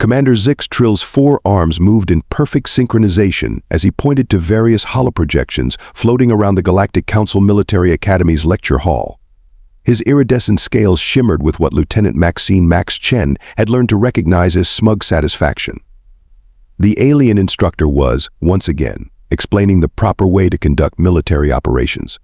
Commander Trill's four arms moved in perfect synchronization as he pointed to various holoprojections floating around the Galactic Council Military Academy's lecture hall. His iridescent scales shimmered with what Lieutenant Maxine Chen had learned to recognize as smug satisfaction. The alien instructor was, once again, explaining the proper way to conduct military operations.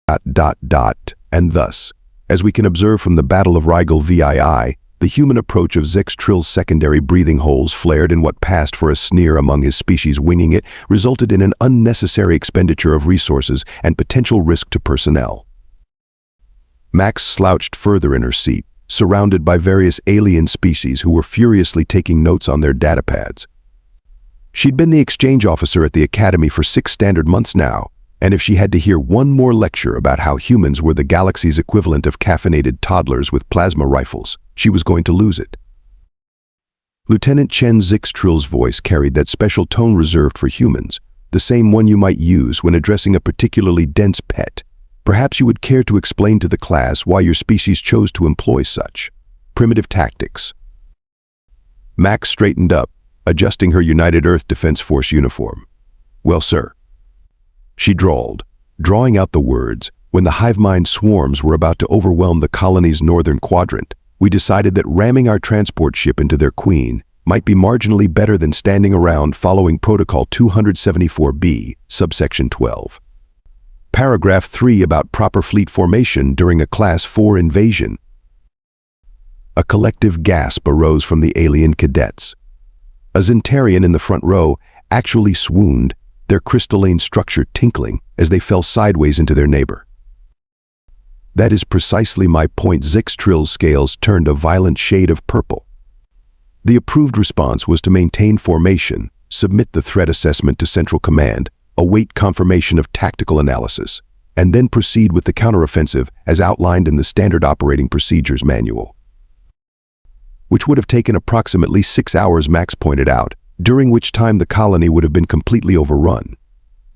And thus, as we can observe from the Battle of Rigel VII, the human approach of Trill's secondary breathing holes flared in what passed for a sneer among his species winging it resulted in an unnecessary expenditure of resources and potential risk to personnel. Max slouched further in her seat, surrounded by various alien species who were furiously taking notes on their datapads. She'd been the exchange officer at the academy for 6 standard months now, and if she had to hear one more lecture about how humans were the galaxy's equivalent of caffeinated toddlers with plasma rifles, she was going to lose it. Lieutenant Chen Trill's voice carried that special tone reserved for humans, the same one you might use when addressing a particularly dense pet. Perhaps you would care to explain to the class why your species chose to employ such primitive tactics. Max straightened up, adjusting her United Earth Defense Force uniform. Well, sir, she drawled, drawing out the words, when the hive mind swarms were about to overwhelm the colony's northern quadrant, we decided that ramming our transport ship into their queen might be marginally better than standing around following Protocol 274B, subsection 12. Paragraph 3 about proper fleet formation during a Class 4 invasion. A collective gasp arose from the alien cadets. A Zentarian in the front row actually swooned, their crystalline structure tinkling as they fell sideways into their neighbor. That is precisely my point. Trill's scales turned a violent shade of purple. The approved response was to maintain formation, submit the threat assessment to Central Command, await confirmation of tactical analysis, and then proceed with the counteroffensive as outlined in the Standard Operating Procedures Manual. Which would have taken approximately 6 hours, Max pointed out, during which time the colony would have been completely overrun.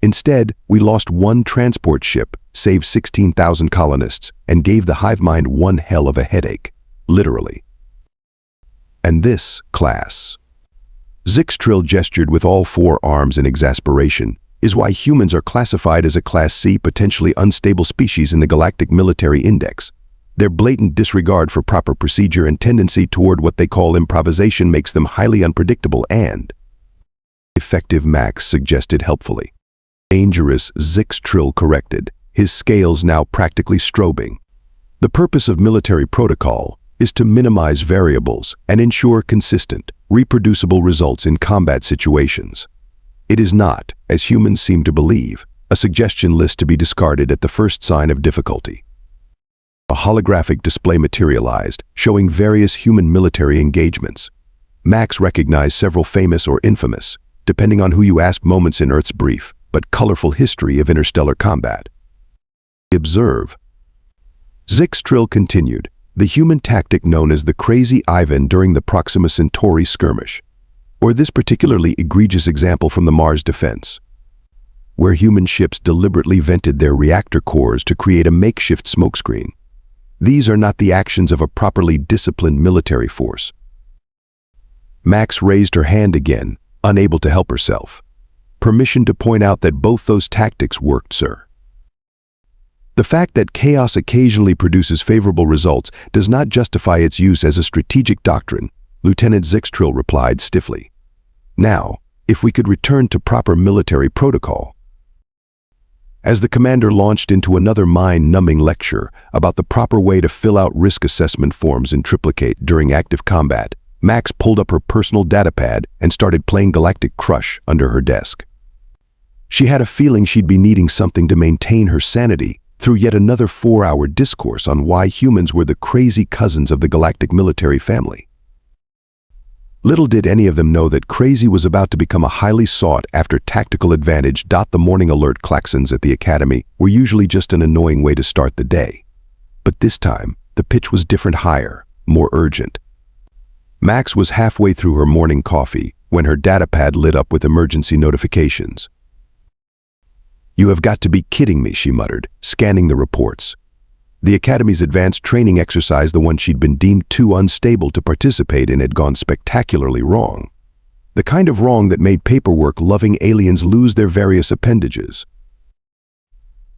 Instead, we lost 1 transport ship, saved 16,000 colonists, and gave the hive mind one hell of a headache, literally. And this, class, Trill gestured with all 4 arms in exasperation, is why humans are classified as a Class C potentially unstable species in the Galactic Military Index. Their blatant disregard for proper procedure and tendency toward what they call improvisation makes them highly unpredictable and effective, Max suggested helpfully. Dangerous, Trill corrected, his scales now practically strobing. The purpose of military protocol is to minimize variables and ensure consistent, reproducible results in combat situations. It is not, as humans seem to believe, a suggestion list to be discarded at the first sign of difficulty. A holographic display materialized, showing various human military engagements. Max recognized several famous or infamous, depending on who you ask, moments in Earth's brief, but colorful history of interstellar combat. Observe. Trill continued, the human tactic known as the Crazy Ivan during the Proxima Centauri skirmish, or this particularly egregious example from the Mars defense, where human ships deliberately vented their reactor cores to create a makeshift smokescreen. These are not the actions of a properly disciplined military force. Max raised her hand again, unable to help herself. Permission to point out that both those tactics worked, sir. The fact that chaos occasionally produces favorable results does not justify its use as a strategic doctrine, Lieutenant Trill replied stiffly. Now, if we could return to proper military protocol. As the commander launched into another mind-numbing lecture about the proper way to fill out risk assessment forms in triplicate during active combat, Max pulled up her personal datapad and started playing Galactic Crush under her desk. She had a feeling she'd be needing something to maintain her sanity through yet another 4-hour discourse on why humans were the crazy cousins of the galactic military family. Little did any of them know that crazy was about to become a highly sought-after tactical advantage. The morning alert klaxons at the academy were usually just an annoying way to start the day. But this time, the pitch was different, higher, more urgent. Max was halfway through her morning coffee when her datapad lit up with emergency notifications. "You have got to be kidding me," she muttered, scanning the reports. The Academy's advanced training exercise, the one she'd been deemed too unstable to participate in, had gone spectacularly wrong. The kind of wrong that made paperwork-loving aliens lose their various appendages.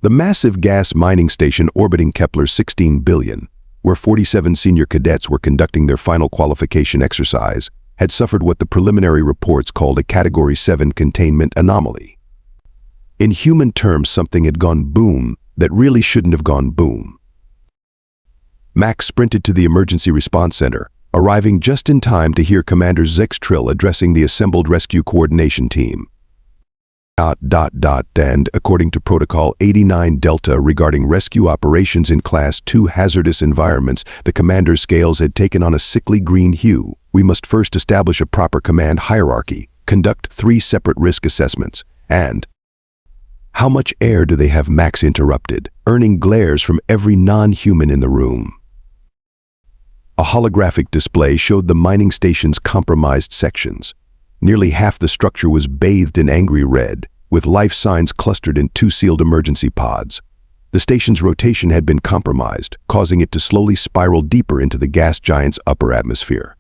The massive gas mining station orbiting Kepler 16 billion, where 47 senior cadets were conducting their final qualification exercise, had suffered what the preliminary reports called a Category 7 containment anomaly. In human terms, something had gone boom that really shouldn't have gone boom. Max sprinted to the emergency response center, arriving just in time to hear Commander Zix addressing the assembled rescue coordination team. And according to Protocol 89 Delta regarding rescue operations in Class 2 hazardous environments, the commander's scales had taken on a sickly green hue. We must first establish a proper command hierarchy, conduct 3 separate risk assessments, and... How much air do they have? Max interrupted, earning glares from every non-human in the room. A holographic display showed the mining station's compromised sections. Nearly half the structure was bathed in angry red, with life signs clustered in 2 sealed emergency pods. The station's rotation had been compromised, causing it to slowly spiral deeper into the gas giant's upper atmosphere.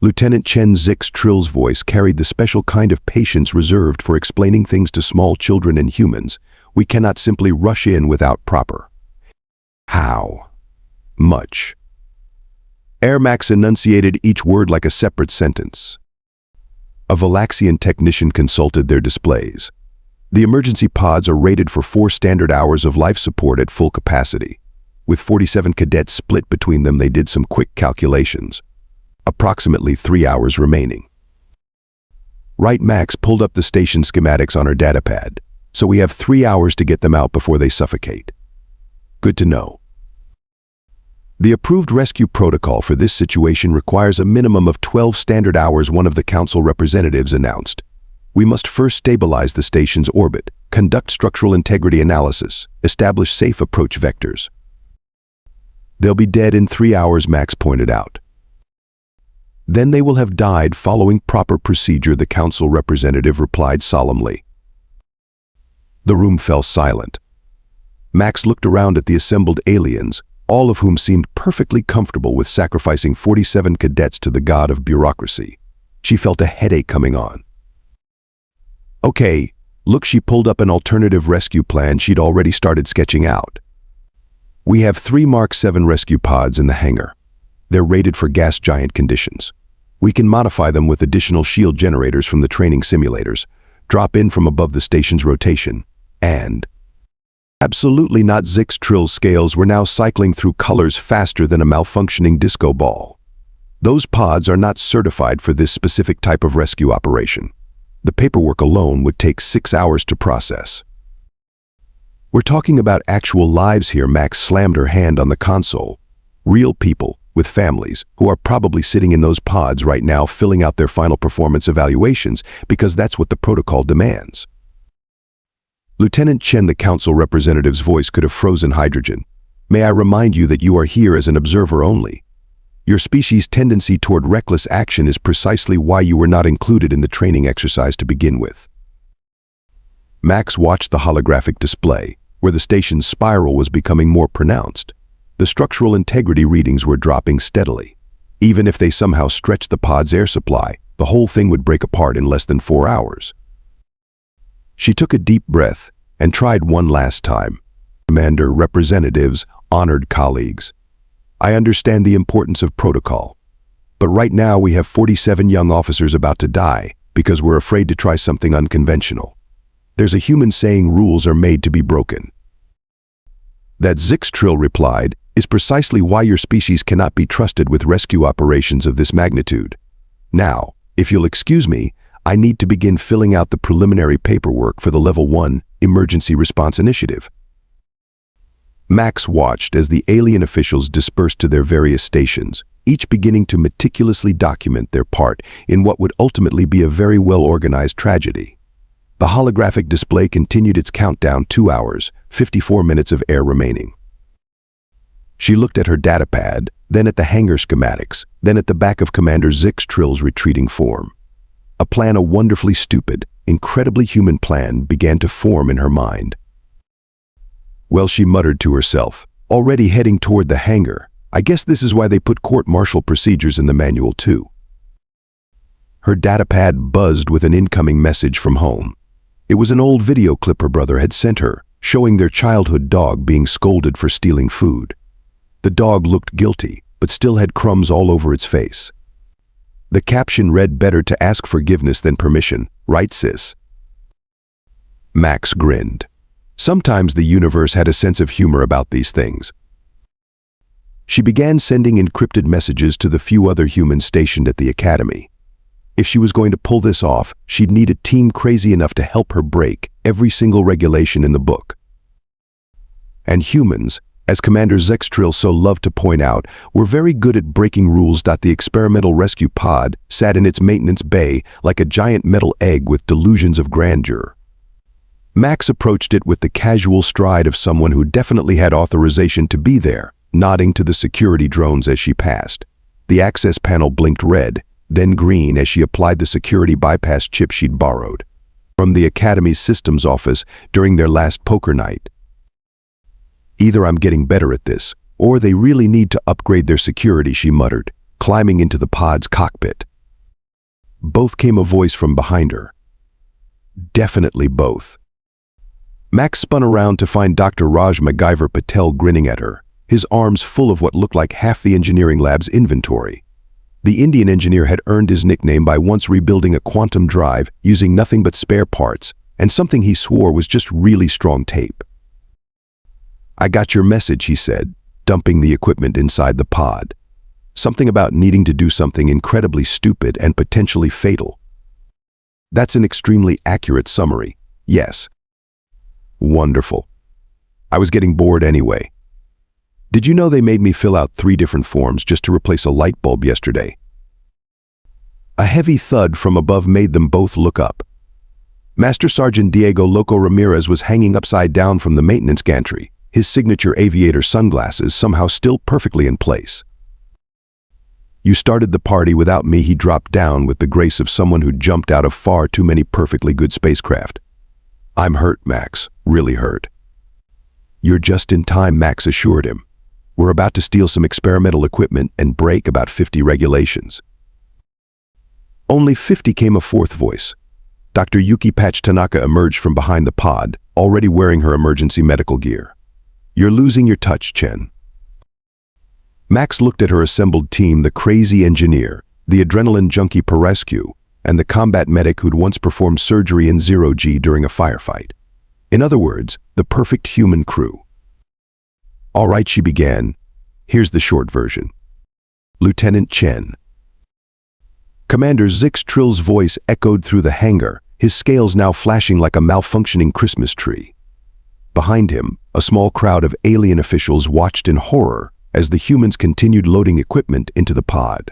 Lieutenant Chen Zix's voice carried the special kind of patience reserved for explaining things to small children and humans. We cannot simply rush in without proper. How much? Air Max enunciated each word like a separate sentence. A Valaxian technician consulted their displays. The emergency pods are rated for 4 standard hours of life support at full capacity. With 47 cadets split between them, they did some quick calculations. Approximately 3 hours remaining. Right, Max pulled up the station schematics on her datapad, so we have 3 hours to get them out before they suffocate. Good to know. The approved rescue protocol for this situation requires a minimum of 12 standard hours, one of the council representatives announced. We must first stabilize the station's orbit, conduct structural integrity analysis, establish safe approach vectors. They'll be dead in 3 hours, Max pointed out. Then they will have died following proper procedure, the council representative replied solemnly. The room fell silent. Max looked around at the assembled aliens, all of whom seemed perfectly comfortable with sacrificing 47 cadets to the god of bureaucracy. She felt a headache coming on. Okay, look, she pulled up an alternative rescue plan she'd already started sketching out. We have 3 Mark 7 rescue pods in the hangar. They're rated for gas giant conditions. We can modify them with additional shield generators from the training simulators, drop in from above the station's rotation, and... Absolutely not. Zix's scales were now cycling through colors faster than a malfunctioning disco ball. Those pods are not certified for this specific type of rescue operation. The paperwork alone would take 6 hours to process. We're talking about actual lives here. Max slammed her hand on the console. Real people with families who are probably sitting in those pods right now filling out their final performance evaluations because that's what the protocol demands. Lieutenant Chen, the council representative's voice could have frozen hydrogen. May I remind you that you are here as an observer only. Your species' tendency toward reckless action is precisely why you were not included in the training exercise to begin with. Max watched the holographic display, where the station's spiral was becoming more pronounced. The structural integrity readings were dropping steadily. Even if they somehow stretched the pod's air supply, the whole thing would break apart in less than 4 hours. She took a deep breath and tried one last time. Commander, representatives, honored colleagues. I understand the importance of protocol. But right now we have 47 young officers about to die because we're afraid to try something unconventional. There's a human saying rules are made to be broken. That, Zix replied, is precisely why your species cannot be trusted with rescue operations of this magnitude. Now, if you'll excuse me, I need to begin filling out the preliminary paperwork for the Level 1 Emergency Response Initiative. Max watched as the alien officials dispersed to their various stations, each beginning to meticulously document their part in what would ultimately be a very well-organized tragedy. The holographic display continued its countdown. 2 hours, 54 minutes of air remaining. She looked at her datapad, then at the hangar schematics, then at the back of Commander Zix's retreating form. A plan, a wonderfully stupid, incredibly human plan, began to form in her mind. Well, she muttered to herself, already heading toward the hangar. I guess this is why they put court-martial procedures in the manual too. Her datapad buzzed with an incoming message from home. It was an old video clip her brother had sent her, showing their childhood dog being scolded for stealing food. The dog looked guilty, but still had crumbs all over its face. The caption read, "Better to ask forgiveness than permission, right sis?" Max grinned. Sometimes the universe had a sense of humor about these things. She began sending encrypted messages to the few other humans stationed at the academy. If she was going to pull this off, she'd need a team crazy enough to help her break every single regulation in the book. And humans, as Commander Zextrill so loved to point out, were very good at breaking rules. The experimental rescue pod sat in its maintenance bay like a giant metal egg with delusions of grandeur. Max approached it with the casual stride of someone who definitely had authorization to be there, nodding to the security drones as she passed. The access panel blinked red, then green as she applied the security bypass chip she'd borrowed from the Academy's systems office during their last poker night. "Either I'm getting better at this, or they really need to upgrade their security," she muttered, climbing into the pod's cockpit. Both came a voice from behind her. Definitely both. Max spun around to find Dr. Raj MacGyver Patel grinning at her, his arms full of what looked like half the engineering lab's inventory. The Indian engineer had earned his nickname by once rebuilding a quantum drive using nothing but spare parts and something he swore was just really strong tape. "I got your message," he said, dumping the equipment inside the pod. "Something about needing to do something incredibly stupid and potentially fatal." "That's an extremely accurate summary. Yes." "Wonderful. I was getting bored anyway. Did you know they made me fill out 3 different forms just to replace a light bulb yesterday?" A heavy thud from above made them both look up. Master Sergeant Diego Loco Ramirez was hanging upside down from the maintenance gantry, his signature aviator sunglasses somehow still perfectly in place. "You started the party without me," he dropped down with the grace of someone who jumped out of far too many perfectly good spacecraft. "I'm hurt, Max, really hurt." "You're just in time," Max assured him. "We're about to steal some experimental equipment and break about 50 regulations." "Only 50," came a fourth voice. Dr. Yuki Patch Tanaka emerged from behind the pod, already wearing her emergency medical gear. "You're losing your touch, Chen." Max looked at her assembled team, the crazy engineer, the adrenaline junkie Perescu, and the combat medic who'd once performed surgery in 0G during a firefight. In other words, the perfect human crew. "All right," she began. "Here's the short version. Lieutenant Chen." Commander Zextrill's voice echoed through the hangar, his scales now flashing like a malfunctioning Christmas tree. Behind him, a small crowd of alien officials watched in horror as the humans continued loading equipment into the pod.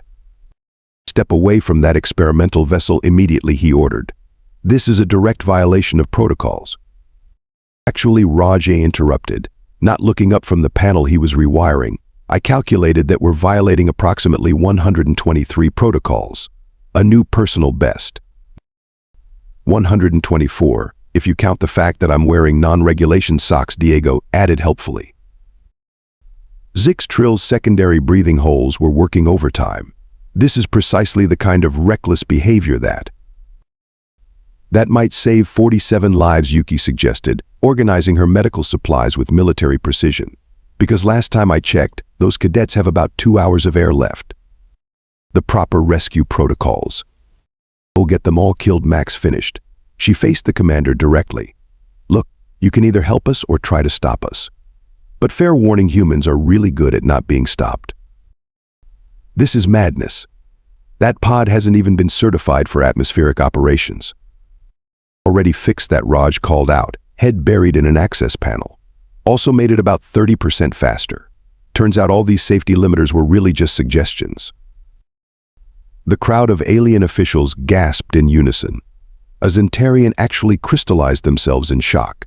"Step away from that experimental vessel immediately," he ordered. "This is a direct violation of protocols." Actually, Raj interrupted. Not looking up from the panel he was rewiring, "I calculated that we're violating approximately 123 protocols. A new personal best. 124, if you count the fact that I'm wearing non-regulation socks," Diego added helpfully. Zextrill's secondary breathing holes were working overtime. This is precisely the kind of reckless behavior that might save 47 lives, Yuki suggested, organizing her medical supplies with military precision. "Because last time I checked, those cadets have about 2 hours of air left." "The proper rescue protocols. We'll get them all killed," Max finished. She faced the commander directly. "Look, you can either help us or try to stop us. But fair warning, humans are really good at not being stopped. This is madness. That pod hasn't even been certified for atmospheric operations." "Already fixed that," Raj called out, head buried in an access panel. "Also made it about 30% faster. Turns out all these safety limiters were really just suggestions." The crowd of alien officials gasped in unison. A Zentarian actually crystallized themselves in shock.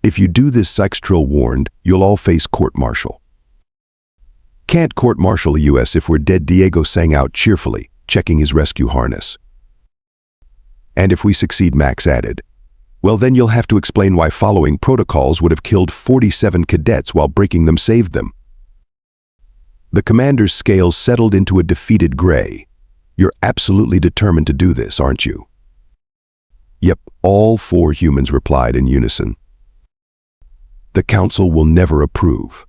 "If you do this," Zextrill warned, "you'll all face court-martial." "Can't court-martial us if we're dead," Diego sang out cheerfully, checking his rescue harness. "And if we succeed," Max added. Well, then you'll have to explain why following protocols would have killed 47 cadets while breaking them saved them. The commander's scales settled into a defeated gray. You're absolutely determined to do this, aren't you? Yep, all 4 humans replied in unison. The council will never approve.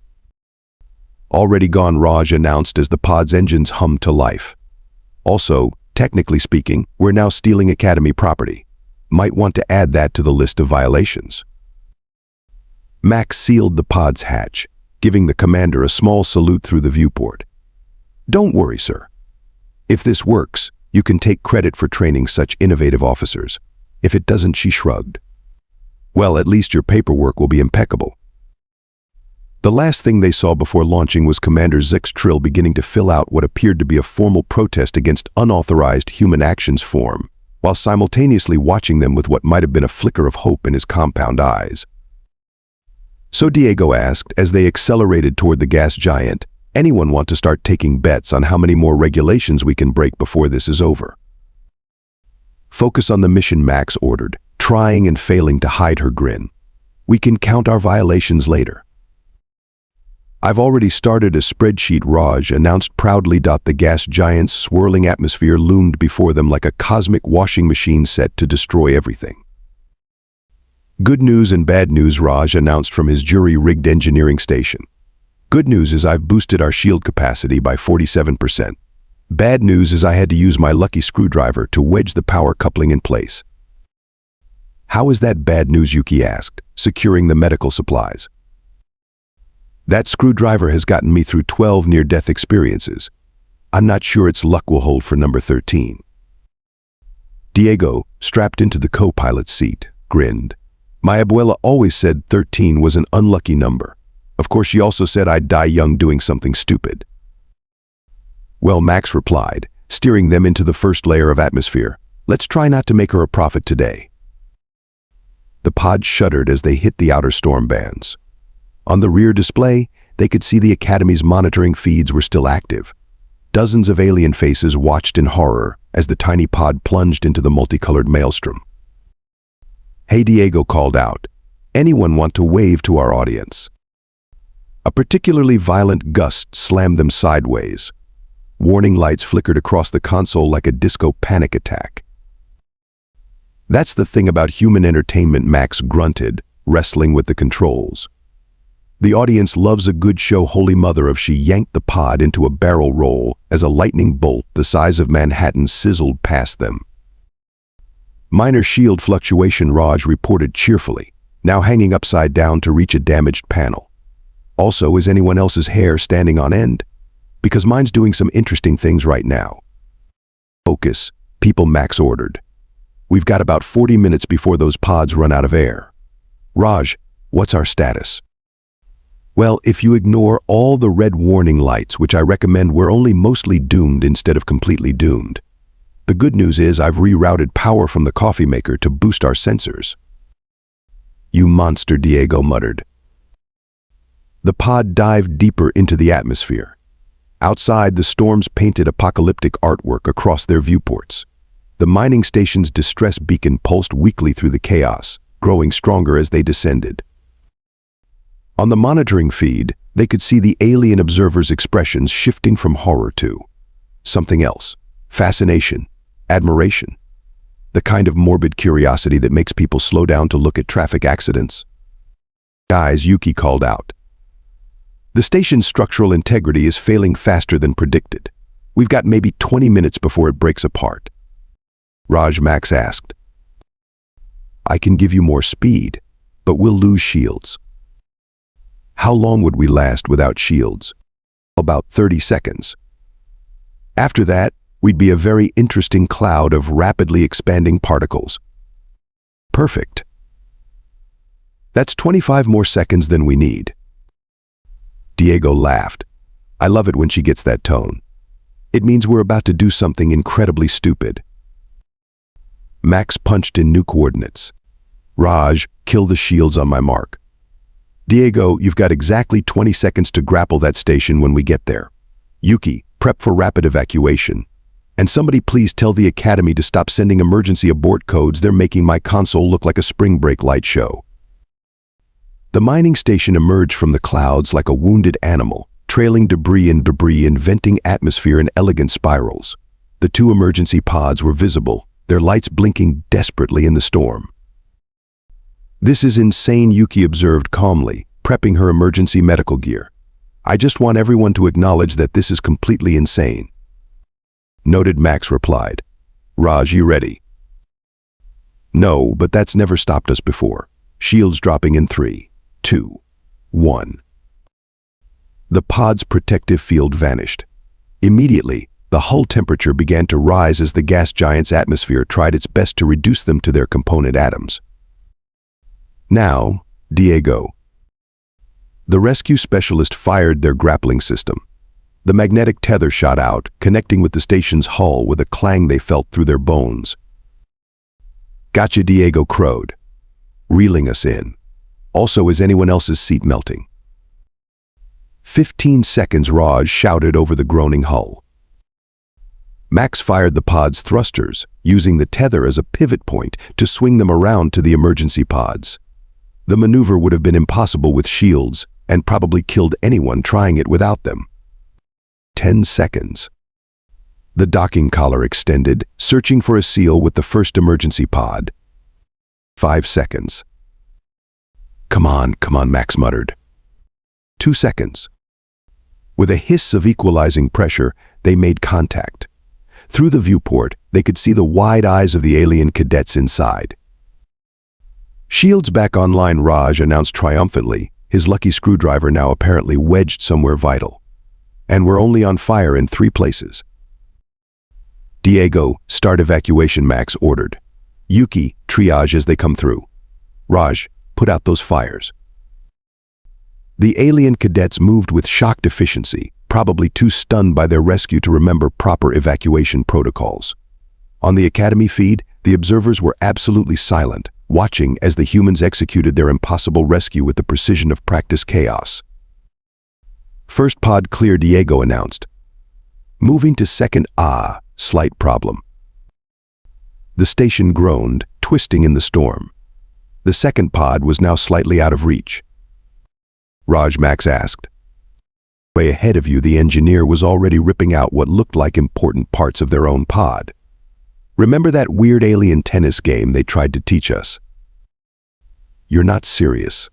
Already gone, Raj announced as the pod's engines hummed to life. Also, technically speaking, we're now stealing Academy property. Might want to add that to the list of violations. Max sealed the pod's hatch, giving the commander a small salute through the viewport. Don't worry, sir. If this works, you can take credit for training such innovative officers. If it doesn't, she shrugged. Well, at least your paperwork will be impeccable. The last thing they saw before launching was Commander Zix beginning to fill out what appeared to be a formal protest against unauthorized human actions form, while simultaneously watching them with what might have been a flicker of hope in his compound eyes. So Diego asked, as they accelerated toward the gas giant, anyone want to start taking bets on how many more regulations we can break before this is over? Focus on the mission, Max ordered, trying and failing to hide her grin. We can count our violations later. I've already started a spreadsheet, Raj announced proudly. The gas giant's swirling atmosphere loomed before them like a cosmic washing machine set to destroy everything. Good news and bad news, Raj announced from his jury-rigged engineering station. Good news is I've boosted our shield capacity by 47%. Bad news is I had to use my lucky screwdriver to wedge the power coupling in place. How is that bad news, Yuki asked, securing the medical supplies. That screwdriver has gotten me through 12 near-death experiences. I'm not sure its luck will hold for number 13. Diego, strapped into the co-pilot's seat, grinned. My abuela always said 13 was an unlucky number. Of course, she also said I'd die young doing something stupid. Well, Max replied, steering them into the first layer of atmosphere. Let's try not to make her a profit today. The pod shuddered as they hit the outer storm bands. On the rear display, they could see the Academy's monitoring feeds were still active. Dozens of alien faces watched in horror as the tiny pod plunged into the multicolored maelstrom. Hey, Diego called out. Anyone want to wave to our audience? A particularly violent gust slammed them sideways. Warning lights flickered across the console like a disco panic attack. That's the thing about human entertainment, Max grunted, wrestling with the controls. The audience loves a good show, holy mother of. She yanked the pod into a barrel roll as a lightning bolt the size of Manhattan sizzled past them. Minor shield fluctuation, Raj reported cheerfully, now hanging upside down to reach a damaged panel. Also, is anyone else's hair standing on end? Because mine's doing some interesting things right now. Focus, people, Max ordered. We've got about 40 minutes before those pods run out of air. Raj, what's our status? Well, if you ignore all the red warning lights, which I recommend, we're only mostly doomed instead of completely doomed. The good news is I've rerouted power from the coffee maker to boost our sensors. You monster, Diego muttered. The pod dived deeper into the atmosphere. Outside, the storms painted apocalyptic artwork across their viewports. The mining station's distress beacon pulsed weakly through the chaos, growing stronger as they descended. On the monitoring feed, they could see the alien observers' expressions shifting from horror to something else. Fascination, admiration. The kind of morbid curiosity that makes people slow down to look at traffic accidents. Guys, Yuki called out. The station's structural integrity is failing faster than predicted. We've got maybe 20 minutes before it breaks apart. Raj, Max asked. I can give you more speed, but we'll lose shields. How long would we last without shields? About 30 seconds. After that, we'd be a very interesting cloud of rapidly expanding particles. Perfect. That's 25 more seconds than we need. Diego laughed. I love it when she gets that tone. It means we're about to do something incredibly stupid. Max punched in new coordinates. Raj, kill the shields on my mark. Diego, you've got exactly 20 seconds to grapple that station when we get there. Yuki, prep for rapid evacuation. And somebody please tell the Academy to stop sending emergency abort codes. They're making my console look like a spring break light show. The mining station emerged from the clouds like a wounded animal, trailing debris and venting atmosphere in elegant spirals. The two emergency pods were visible, their lights blinking desperately in the storm. "This is insane," Yuki observed calmly, prepping her emergency medical gear. "I just want everyone to acknowledge that this is completely insane." "Noted," Max replied. "Raj, you ready?" "No, but that's never stopped us before." Shields dropping in 3, 2, 1. The pod's protective field vanished. Immediately, the hull temperature began to rise as the gas giant's atmosphere tried its best to reduce them to their component atoms. "Now, Diego." The rescue specialist fired their grappling system. The magnetic tether shot out, connecting with the station's hull with a clang they felt through their bones. "Gotcha," Diego crowed, reeling us in. "Also, is anyone else's seat melting?" 15 seconds, Raj shouted over the groaning hull. Max fired the pod's thrusters, using the tether as a pivot point to swing them around to the emergency pods. The maneuver would have been impossible with shields and probably killed anyone trying it without them. 10 seconds. The docking collar extended, searching for a seal with the first emergency pod. 5 seconds. Come on, Max muttered. 2 seconds. With a hiss of equalizing pressure, they made contact. Through the viewport, they could see the wide eyes of the alien cadets inside. "Shields back online," Raj announced triumphantly, his lucky screwdriver now apparently wedged somewhere vital. "And we're only on fire in 3 places." "Diego, start evacuation," Max ordered. "Yuki, triage as they come through. Raj, put out those fires." The alien cadets moved with shocked efficiency, probably too stunned by their rescue to remember proper evacuation protocols. On the Academy feed, the observers were absolutely silent, watching as the humans executed their impossible rescue with the precision of practiced chaos. "First pod clear," Diego announced. "Moving to second, slight problem." The station groaned, twisting in the storm. The second pod was now slightly out of reach. "Raj," Max asked. Way ahead of you, the engineer was already ripping out what looked like important parts of their own pod. "Remember that weird alien tennis game they tried to teach us?" "You're not serious."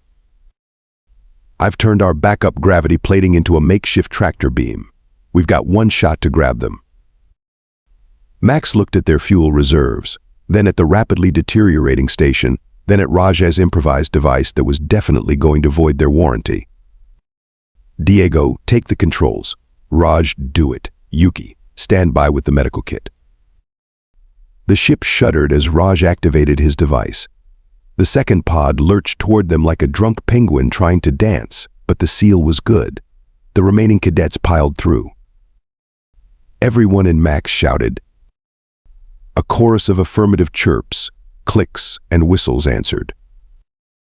"I've turned our backup gravity plating into a makeshift tractor beam. We've got one shot to grab them." Max looked at their fuel reserves, then at the rapidly deteriorating station, then at Raj's improvised device that was definitely going to void their warranty. "Diego, take the controls. Raj, do it. Yuki, stand by with the medical kit." The ship shuddered as Raj activated his device. The second pod lurched toward them like a drunk penguin trying to dance, but the seal was good. The remaining cadets piled through. Everyone in Max shouted. A chorus of affirmative chirps, clicks, and whistles answered.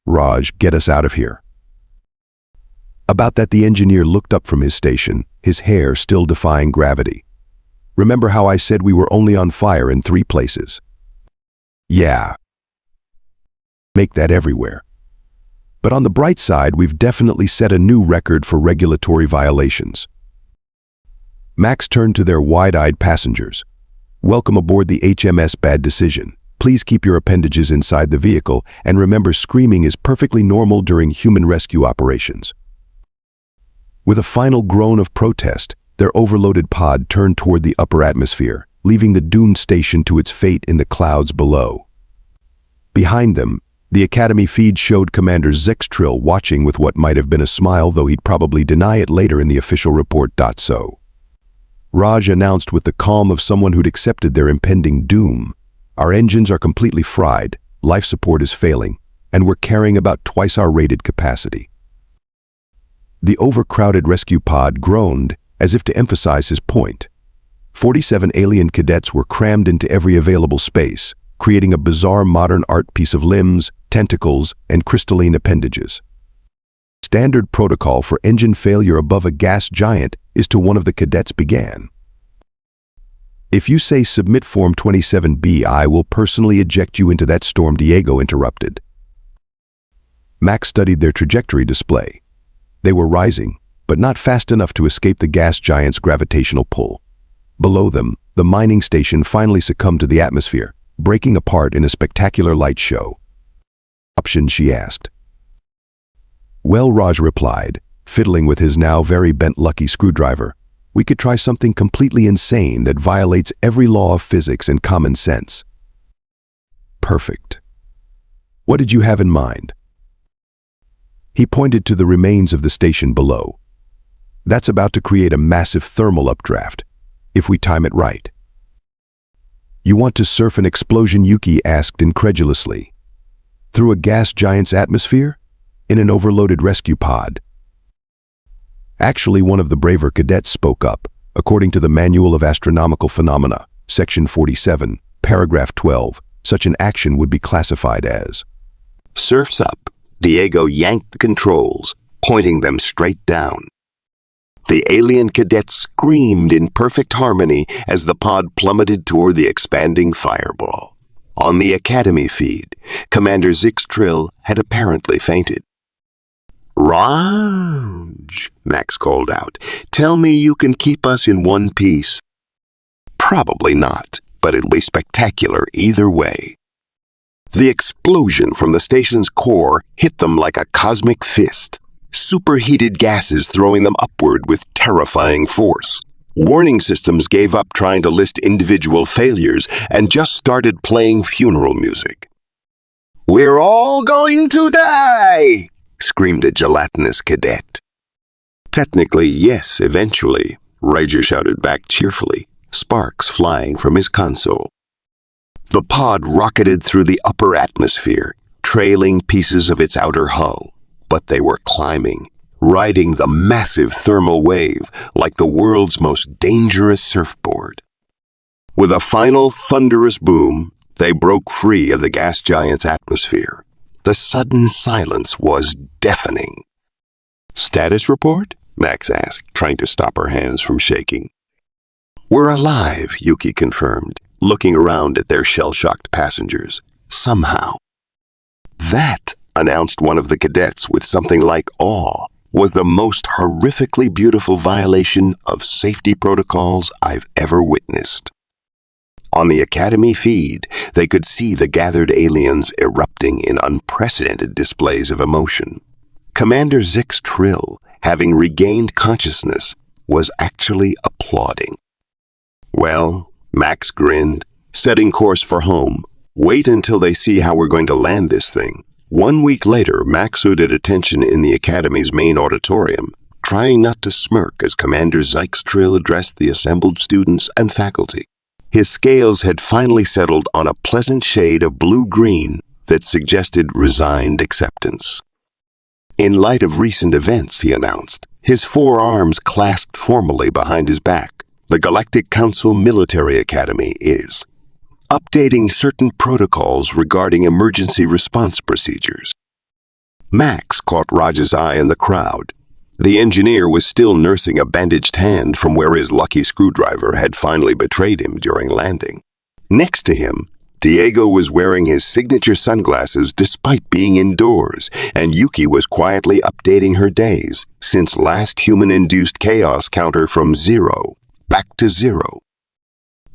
"Raj, get us out of here." About that, the engineer looked up from his station, his hair still defying gravity. "Remember how I said we were only on fire in 3 places?" "Yeah. Make that everywhere. But on the bright side, we've definitely set a new record for regulatory violations." Max turned to their wide-eyed passengers. "Welcome aboard the HMS Bad Decision. Please keep your appendages inside the vehicle, and remember, screaming is perfectly normal during human rescue operations." With a final groan of protest, their overloaded pod turned toward the upper atmosphere, leaving the doomed station to its fate in the clouds below. Behind them, the Academy feed showed Commander Zextrill watching with what might have been a smile, though he'd probably deny it later in the official report. So Raj announced with the calm of someone who'd accepted their impending doom, "Our engines are completely fried, life support is failing, and we're carrying about twice our rated capacity." The overcrowded rescue pod groaned, as if to emphasize his point. 47 alien cadets were crammed into every available space, creating a bizarre modern art piece of limbs, tentacles, and crystalline appendages. Standard protocol for engine failure above a gas giant is to one of the cadets began. If you say submit Form 27B, I will personally eject you into that storm, Diego interrupted. Max studied their trajectory display. They were rising, but not fast enough to escape the gas giant's gravitational pull. Below them, the mining station finally succumbed to the atmosphere, breaking apart in a spectacular light show. Option, she asked. Well, Raj replied, fiddling with his now very bent lucky screwdriver. We could try something completely insane that violates every law of physics and common sense. Perfect. What did you have in mind? He pointed to the remains of the station below. That's about to create a massive thermal updraft, if we time it right. You want to surf an explosion? Yuki asked incredulously. Through a gas giant's atmosphere? In an overloaded rescue pod? Actually, one of the braver cadets spoke up. According to the Manual of Astronomical Phenomena, Section 47, Paragraph 12, such an action would be classified as Surf's up. Diego yanked the controls, pointing them straight down. The alien cadets screamed in perfect harmony as the pod plummeted toward the expanding fireball. On the Academy feed, Commander Zix had apparently fainted. Raj, Max called out, tell me you can keep us in one piece. Probably not, but it'll be spectacular either way. The explosion from the station's core hit them like a cosmic fist, superheated gases throwing them upward with terrifying force. Warning systems gave up trying to list individual failures and just started playing funeral music. We're all going to die! Screamed a gelatinous cadet. Technically, yes, eventually, Rager shouted back cheerfully, sparks flying from his console. The pod rocketed through the upper atmosphere, trailing pieces of its outer hull, but they were climbing, riding the massive thermal wave like the world's most dangerous surfboard. With a final thunderous boom, they broke free of the gas giant's atmosphere. The sudden silence was deafening. Status report? Max asked, trying to stop her hands from shaking. We're alive, Yuki confirmed, looking around at their shell-shocked passengers. Somehow. That, announced one of the cadets with something like awe, was the most horrifically beautiful violation of safety protocols I've ever witnessed. On the Academy feed, they could see the gathered aliens erupting in unprecedented displays of emotion. Commander Zix, having regained consciousness, was actually applauding. Well, Max grinned, setting course for home. Wait until they see how we're going to land this thing. 1 week later, Max stood at attention in the Academy's main auditorium, trying not to smirk as Commander Zix addressed the assembled students and faculty. His scales had finally settled on a pleasant shade of blue-green that suggested resigned acceptance. In light of recent events, he announced, his forearms clasped formally behind his back, the Galactic Council Military Academy is updating certain protocols regarding emergency response procedures. Max caught Raj's eye in the crowd. The engineer was still nursing a bandaged hand from where his lucky screwdriver had finally betrayed him during landing. Next to him, Diego was wearing his signature sunglasses despite being indoors, and Yuki was quietly updating her days since last human-induced chaos counter from 0 back to 0.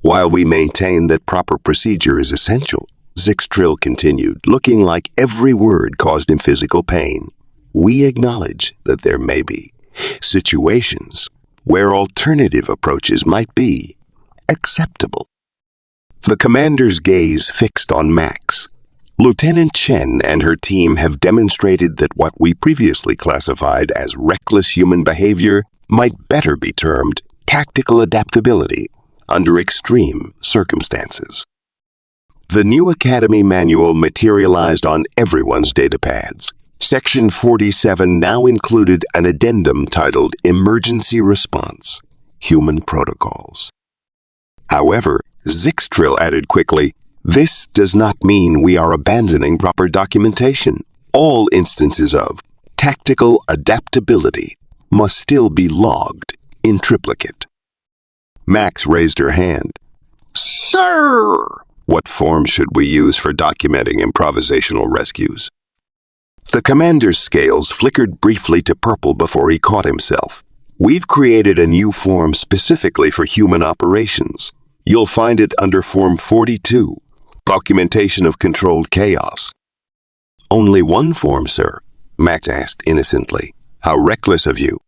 While we maintain that proper procedure is essential, Zix continued, looking like every word caused him physical pain. We acknowledge that there may be situations where alternative approaches might be acceptable. The commander's gaze fixed on Max. Lieutenant Chen and her team have demonstrated that what we previously classified as reckless human behavior might better be termed tactical adaptability under extreme circumstances. The new Academy manual materialized on everyone's datapads. Section 47 now included an addendum titled Emergency Response, Human Protocols. However, Zix added quickly, this does not mean we are abandoning proper documentation. All instances of tactical adaptability must still be logged in triplicate. Max raised her hand. Sir! What form should we use for documenting improvisational rescues? The commander's scales flickered briefly to purple before he caught himself. We've created a new form specifically for human operations. You'll find it under Form 42, Documentation of Controlled Chaos. Only one form, sir, Max asked innocently. How reckless of you.